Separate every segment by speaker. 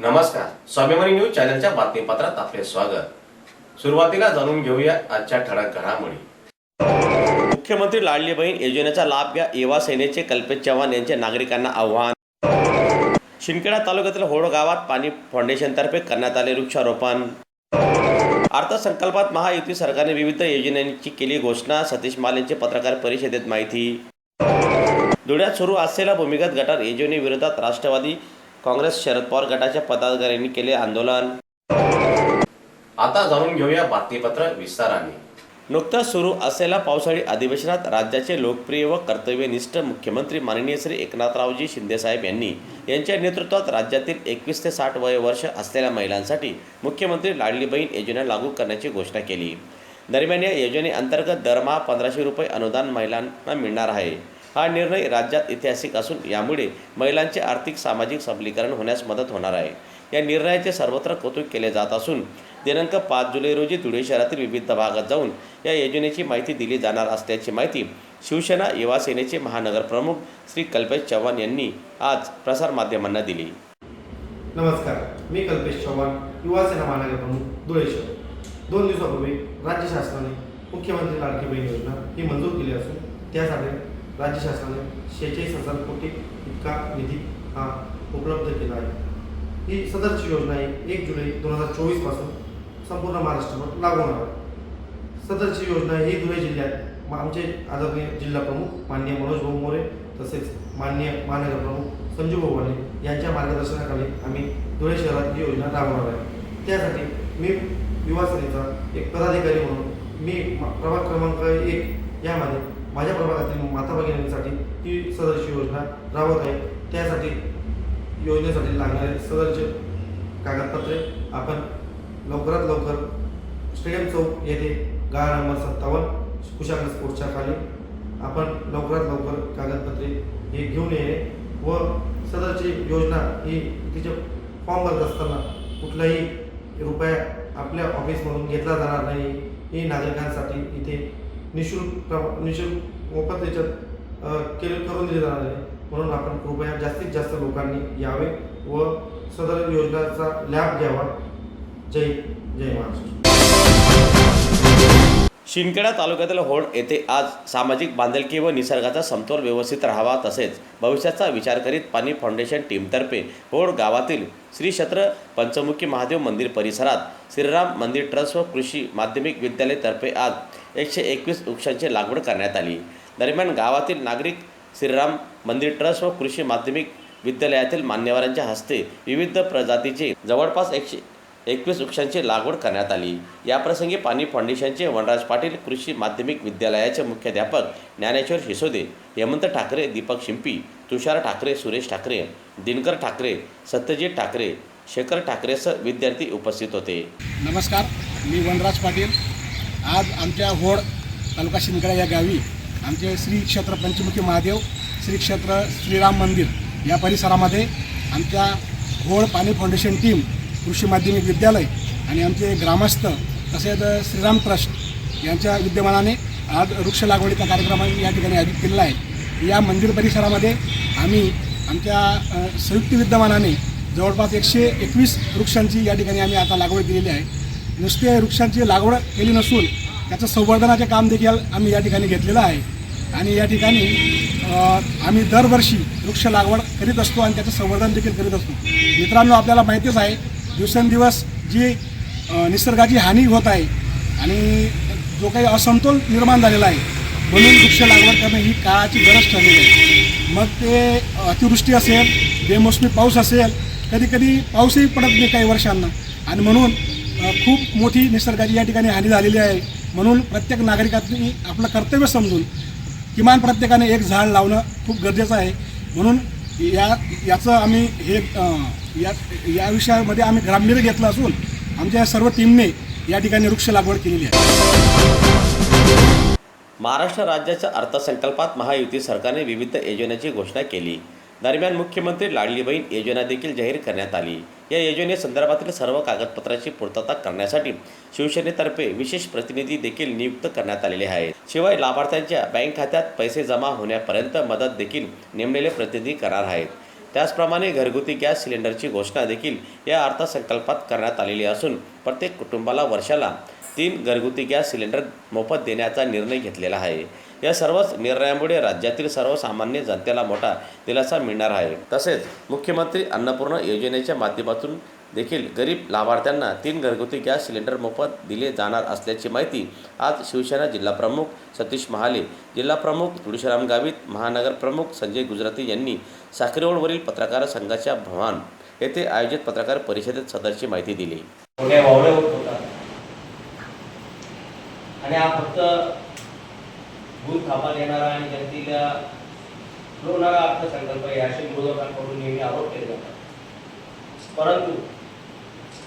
Speaker 1: नमस्कार, स्वाभिमानी न्यूज चॅनलच्या बातमीपत्रात आपले स्वागत। सुरुवातीला जाणून घेऊया आजच्या ठळक घडामोडी। मुख्यमंत्री लाडली बहीण योजनेचा लाभ घ्या, युवा सेनेचे कल्पेश चव्हाण यांचे नागरिकांना आव्हान। शिंदखेडा तालुक्यातील होड गावात पाणी फाउंडेशनतर्फे करण्यात आले वृक्षारोपण। अर्थसंकल्पात महायुती सरकारने विविध योजनांची केली घोषणा, सतीश माल यांची पत्रकार परिषदेत माहिती। धुळ्यात सुरू असलेल्या भूमिगत गटार योजनेविरोधात राष्ट्रवादी काँग्रेस शरद पवार गटाच्या पदाधिकाऱ्यांनी केले आंदोलन। आता जाणून घेऊया बातमीपत्र विस्ताराने। नुकताच सुरू असलेल्या पावसाळी अधिवेशनात राज्याचे लोकप्रिय व कर्तव्यनिष्ठ मुख्यमंत्री माननीय श्री एकनाथरावजी शिंदेसाहेब यांनी यांच्या नेतृत्वात राज्यातील 21 ते 60 वय वर्ष असलेल्या महिलांसाठी मुख्यमंत्री लाडली बहीण योजना लागू करण्याची घोषणा केली। दरम्यान या योजनेअंतर्गत दरमहा 1500 रुपये अनुदान महिलांना मिळणार आहे। हा निर्णय राज्यात ऐतिहासिक असून यामुळे महिलांचे आर्थिक सामाजिक सबलीकरण होण्यास मदत होणार आहे। या निर्णयाचे सर्वत्र कौतुक केले जात असून दिनांक 5 जुलै रोजी धुळे शहरातील विविध भागात जाऊन या योजनेची माहिती दिली जाणार असल्याची माहिती शिवसेना युवा सेनेचे महानगर प्रमुख श्री कल्पेश चव्हाण यांनी आज प्रसारमाध्यमांना दिली।
Speaker 2: नमस्कार, मी कल्पेश चव्हाण, युवा सेना महानगर प्रमुख धुळे शहर। 2 दिवसापूर्वी राज्य शासनाने मुख्यमंत्री लाडकी बहीण योजना ही मंजूर केली असून त्यासाठी राज्य शासनाने 46,000 कोटी इतका निधी हा उपलब्ध केला आहे। ही सदरची योजना 1 जुलै 2024 पासून संपूर्ण महाराष्ट्रावर लागू होणार आहे। सदरची योजना ही धुळे जिल्ह्यात आमचे आदरणीय जिल्हा प्रमुख माननीय मनोज भाऊ मोरे तसेच माननीय महानगर प्रमुख संजू भाऊ वाले यांच्या मार्गदर्शनाखाली आम्ही धुळे शहरात ही योजना राबवणार आहे। त्यासाठी मी युवा सेनेचा एक पदाधिकारी म्हणून मी प्रभाग क्रमांक 1 यामध्ये माझ्या प्रभागातील माता भगिनींसाठी ही सदरची योजना राबवत आहे। त्यासाठी योजनेसाठी लागणारे सदरचे कागदपत्रे आपण लवकरात लवकर स्टेडियम चौक येथे गाळा नंबर 57 कुशाग्र स्पोर्ट्सच्या खाली आपण लवकरात लवकर कागदपत्रे हे घेऊन येणे व सदरची योजना ही तिचे फॉर्म भरत असताना कुठलाही रुपया आपल्या ऑफिसमधून घेतला जाणार नाही। ही नागरिकांसाठी इथे निशुल्क मोफत याच्यात करून दिले जाणार आहे। म्हणून आपण कृपया जास्तीत जास्त लोकांनी यावे व सदर योजनेचा लाभ घ्यावा। जय महाराष्ट्र।
Speaker 1: शिंदखेडा तालुक्यातील होड येथे आज सामाजिक बांधिलकी व निसर्गाचा समतोल व्यवस्थित राहावा तसेच भविष्याचा विचार करीत पाणी फाउंडेशन टीमतर्फे होड गावातील श्री क्षेत्र पंचमुखी महादेव मंदिर परिसरात श्रीराम मंदिर ट्रस्ट व कृषी माध्यमिक विद्यालयातर्फे आज 121 वृक्षांची लागवड करण्यात आली। दरम्यान गावातील नागरिक श्रीराम मंदिर ट्रस्ट व कृषी माध्यमिक विद्यालयातील मान्यवरांच्या हस्ते विविध प्रजातीचे जवळपास 121 वृक्षांची लागवड करण्यात आली। याप्रसंगी पाणी फाउंडेशनचे वनराज पाटील, कृषी माध्यमिक विद्यालयाचे मुख्याध्यापक ज्ञानेश्वर शिसोदे, हेमंत ठाकरे, दीपक शिंपी, तुषार ठाकरे, सुरेश ठाकरे, दिनकर ठाकरे, सत्यजित ठाकरे, शेखर ठाकरेसह विद्यार्थी उपस्थित होते।
Speaker 3: नमस्कार, मी वनराज पाटील। आज आमच्या होड तालुका शिंदखेडा या गावी आमचे श्री क्षेत्र पंचमुखी महादेव, श्री क्षेत्र श्रीराम मंदिर या परिसरामध्ये आमच्या होड पाणी फाउंडेशन टीम, कृषी माध्यमिक विद्यालय आणि आमचे ग्रामस्थ तसेच श्रीराम ट्रस्ट यांच्या विद्यमानाने आज वृक्ष लागवडीचा कार्यक्रम या ठिकाणी आयोजित केलेला आहे। या मंदिर परिसरामध्ये आम्ही आमच्या संयुक्त विद्यमानाने जवळपास 121 वृक्षांची या ठिकाणी आम्ही आता लागवड केलेली आहे। नुसते वृक्षांची लागवड केली नसून त्याचं संवर्धनाचे काम देखील आम्ही या ठिकाणी घेतलेलं आहे आणि या ठिकाणी आम्ही दरवर्षी वृक्ष लागवड करीत असतो आणि त्याचं संवर्धन देखील करीत असतो। मित्रांनो, आपल्याला माहितीच आहे दिवसेंदिवस जी निसर्गाची हानी होत आहे आणि जो काही असमतोल निर्माण झालेला आहे, म्हणून वृक्ष लागवड करणं ही काळाची गरज ठरलेली आहे। मग ते अतिवृष्टी असेल, बेमोसमी पाऊस असेल, कधी पाऊसही पडत नाही काही वर्षांना आणि म्हणून खूप मोठी निसर्गाची या ठिकाणी हानी झालेली आहे। म्हणून प्रत्येक नागरिकांनी आपलं कर्तव्य समजून किमान प्रत्येकाने एक झाड लावणं खूप गरजेचं आहे। म्हणून याचं आम्ही हे या विषयामध्ये आम्ही गांभीर्य घेतलं असून आमच्या सर्व टीमने या ठिकाणी वृक्ष लागवड केलेली आहे।
Speaker 1: महाराष्ट्र राज्याच्या अर्थसंकल्पात महायुती सरकारने विविध योजनांची घोषणा केली। दरम्यान मुख्यमंत्री लाडली बहीण योजना देखील जाहीर करण्यात आली। या योजनेसंदर्भातील सर्व कागदपत्रांची पूर्तता करण्यासाठी शिवसेनेतर्फे विशेष प्रतिनिधी देखील नियुक्त करण्यात आलेले आहेत। शिवाय लाभार्थ्यांच्या बँक खात्यात पैसे जमा होण्यापर्यंत मदत देखील नेमलेले प्रतिनिधी करणार आहेत। त्याचप्रमाणे घरगुती गॅस सिलेंडरची घोषणा देखील या अर्थसंकल्पात करण्यात आलेली असून प्रत्येक कुटुंबाला वर्षाला 3 घरगुती गॅस सिलेंडर मोफत देण्याचा निर्णय घेतलेला आहे। या सर्वच निर्णयामुळे राज्यातील सर्वसामान्य जनतेला मोठा दिलासा मिळणार आहे। तसेच मुख्यमंत्री अन्नपूर्णा योजनेच्या माध्यमातून देखील गरीब लाभार्थ्यांना 3 घरगुती गॅस सिलेंडर मोफत दिले जाणार असल्याची माहिती आज शिवसेना जिल्हाप्रमुख सतीश महाले, जिल्हाप्रमुख तुळशीराम गावित, महानगर प्रमुख संजय गुजराती यांनी साखरेवळवरील पत्रकार संघाच्या भवन येथे आयोजित पत्रकार परिषदेत सदरची माहिती दिली।
Speaker 4: मोठ्या वावड्या होत होता आणि हा फक्त भूत थापा देणारा आणि जनतेला लोणारा अर्थसंकल्प आहे असे विरोधकांकडून नेहमी आरोप केले जातात। परंतु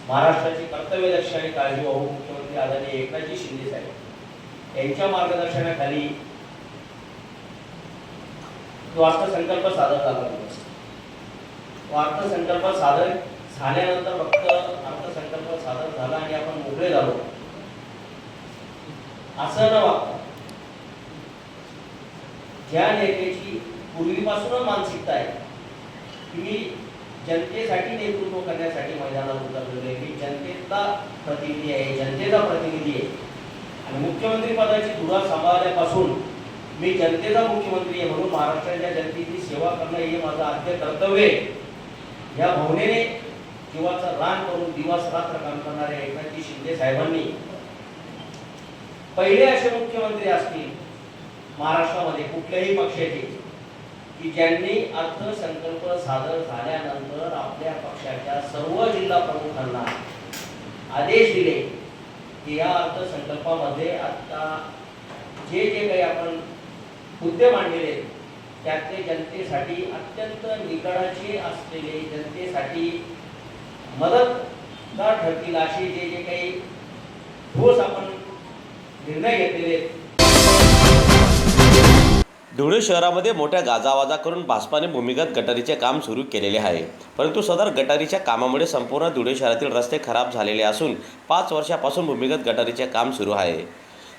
Speaker 4: महाराष्ट्राची कर्तव्यदक्ष आणि काळजीवाहू मुख्यमंत्री आदरणीय एकनाथजी शिंदे साहेब यांच्या मार्गदर्शनाखाली तो अर्थसंकल्प सादर झाला होता। तो अर्थसंकल्प सादर झाल्यानंतर फक्त अर्थसंकल्प सादर झाला आणि आपण मोकळे झालो असं न वागता ज्या नेत्याची पूर्वीपासूनच मानसिकता आहे की मी जनतेसाठी नेतृत्व करण्यासाठी मैदानात उतरलेलो आहे, मी जनतेचा प्रतिनिधी आहे, जनतेचा प्रतिनिधी आहे आणि मुख्यमंत्री पदाची धुरा सांभाळल्यापासून मी जनतेचा मुख्यमंत्री आहे म्हणून महाराष्ट्राच्या जनतेची सेवा करणं हे माझं आद्य कर्तव्य आहे। या भावनेने जीवाचं रान करून दिवस रात्र काम करणाऱ्या एकनाथजी शिंदे साहेबांनी पहिले असे मुख्यमंत्री असतील महाराष्ट्रामध्ये कुठल्याही पक्षाचे की ज्यांनी अर्थसंकल्प सादर झाल्यानंतर आपल्या पक्षाच्या सर्व जिल्हा प्रमुखांना आदेश दिले की या अर्थसंकल्पामध्ये आता जे काही आपण मुद्दे मांडलेले त्यातले जनतेसाठी अत्यंत निकडाचे असलेले जनतेसाठी मदतगार ठरतील असे जे काही ठोस आपण निर्णय घेतलेले।
Speaker 1: धुळे शहरामध्ये मोठ्या गाजावाजा करून भाजपाने भूमिगत गटारीचे काम सुरू केलेले आहे, परंतु सदर गटारीच्या कामामुळे संपूर्ण धुळे शहरातील रस्ते खराब झालेले असून 5 वर्षापासून भूमिगत गटारीचे काम सुरू आहे।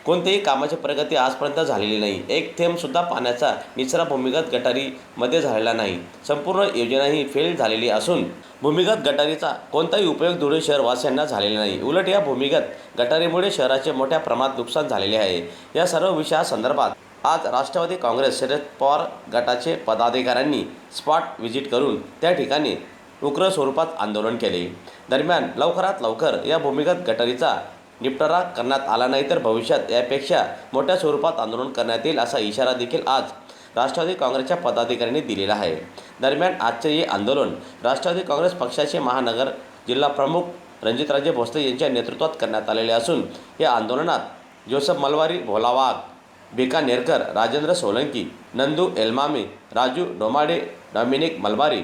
Speaker 1: कोणत्याही कामाची प्रगती आजपर्यंत झालेली नाही। एक थेंब सुद्धा पाण्याचा निचरा भूमिगत गटारीमध्ये झालेला नाही। संपूर्ण योजनाही फेल झालेली असून भूमिगत गटारीचा कोणताही उपयोग धुळे शहरवासियांना झालेला नाही। उलट या भूमिगत गटारीमुळे शहराचे मोठ्या प्रमाणात नुकसान झालेले आहे। या सर्व विषयासंदर्भात आज राष्ट्रवादी काँग्रेस शरद पवार गटाचे पदाधिकाऱ्यांनी स्पॉट व्हिजिट करून त्या ठिकाणी उग्र स्वरूपात आंदोलन केले। दरम्यान लवकरात लवकर या भूमिगत गटारीचा निपटारा करण्यात आला नाही तर भविष्यात यापेक्षा मोठ्या स्वरूपात आंदोलन करण्यात येईल असा इशारा देखील आज राष्ट्रवादी काँग्रेसच्या पदाधिकाऱ्यांनी दिलेला आहे। दरम्यान आजचे हे आंदोलन राष्ट्रवादी काँग्रेस पक्षाचे महानगर जिल्हा प्रमुख रणजितराजे भोसले यांच्या नेतृत्वात करण्यात आलेले असून या आंदोलनात जोसेफ मलवारी, भोला वाघ, बेका नेरकर, राजेंद्र सोलंकी, नंदू एलमामी, राजू डोमाडे, डॉमिनिक मलबारी,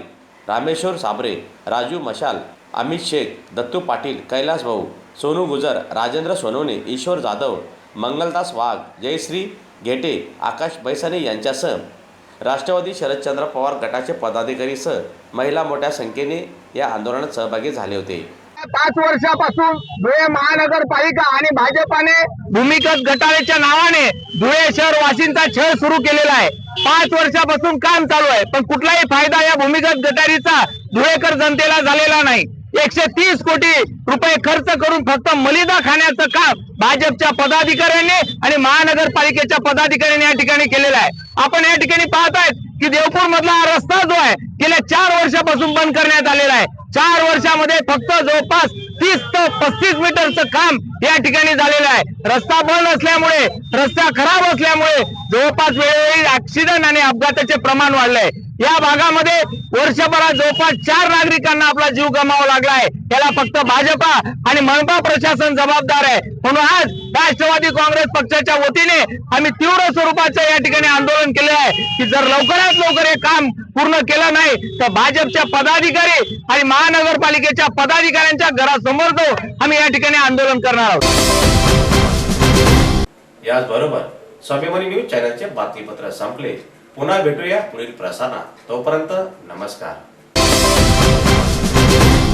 Speaker 1: रामेश्वर साबरे, राजू मशाल, अमित शेख, दत्तू पाटील, कैलास भाऊ, सोनू गुजर, राजेंद्र सोनवणे, ईश्वर जाधव, मंगलदास वाघ, जयश्री घेटे, आकाश बैसाने यांच्यासह राष्ट्रवादी शरदचंद्र पवार गटाचे पदाधिकारीसह महिला मोठ्या संख्येने या आंदोलनात सहभागी झाले होते।
Speaker 5: 5 वर्षापासून धुळे महानगरपालिका आणि भाजपाने भूमिगत गटारीच्या नावाने धुळे शहर वासिंचा छळ सुरू केलेला आहे। 5 वर्षापासून काम चालू आहे, पण कुठलाही फायदा या भूमिगत गटारीचा धुळेकर जनतेला झालेला नाही। 130 कोटी रुपये खर्च करून फक्त मलिदा खाण्याचं काम भाजपच्या पदाधिकाऱ्यांनी आणि महानगरपालिकेच्या पदाधिकाऱ्यांनी या ठिकाणी केलेलं आहे। आपण या ठिकाणी पाहतायत की देवपूर मधला हा रस्ता जो आहे गेल्या 4 वर्षापासून बंद करण्यात आलेला आहे। 4 वर्षामध्ये फक्त जवळपास 30 ते 35 मीटरचं काम या ठिकाणी झालेलं आहे। रस्ता बंद असल्यामुळे, रस्ता खराब असल्यामुळे जवळपास वेळोवेळी ऍक्सिडेंट आणि अपघाताचे प्रमाण वाढलंय। या भागामध्ये वर्षभरात जवळपास 4 नागरिकांना आपला जीव गमावा लागला आहे। याला फक्त भाजपा आणि मनपा प्रशासन जबाबदार आहे। म्हणून आज राष्ट्रवादी काँग्रेस पक्षाच्या वतीने आम्ही तीव्र स्वरूपाचं या ठिकाणी आंदोलन केले आहे की जर लवकरात लवकर हे काम पूर्ण केलं नाही तर भाजपच्या पदाधिकारी आणि महानगरपालिकेच्या पदाधिकाऱ्यांच्या घरासमोर जाऊन आम्ही या ठिकाणी आंदोलन करणार आहोत।
Speaker 1: याचबरोबर स्वाभिमानी न्यूज चॅनलचे बातमीपत्र संपले। पुन्हा भेटूया पुढील प्रसारणात। तोपर्यंत नमस्कार।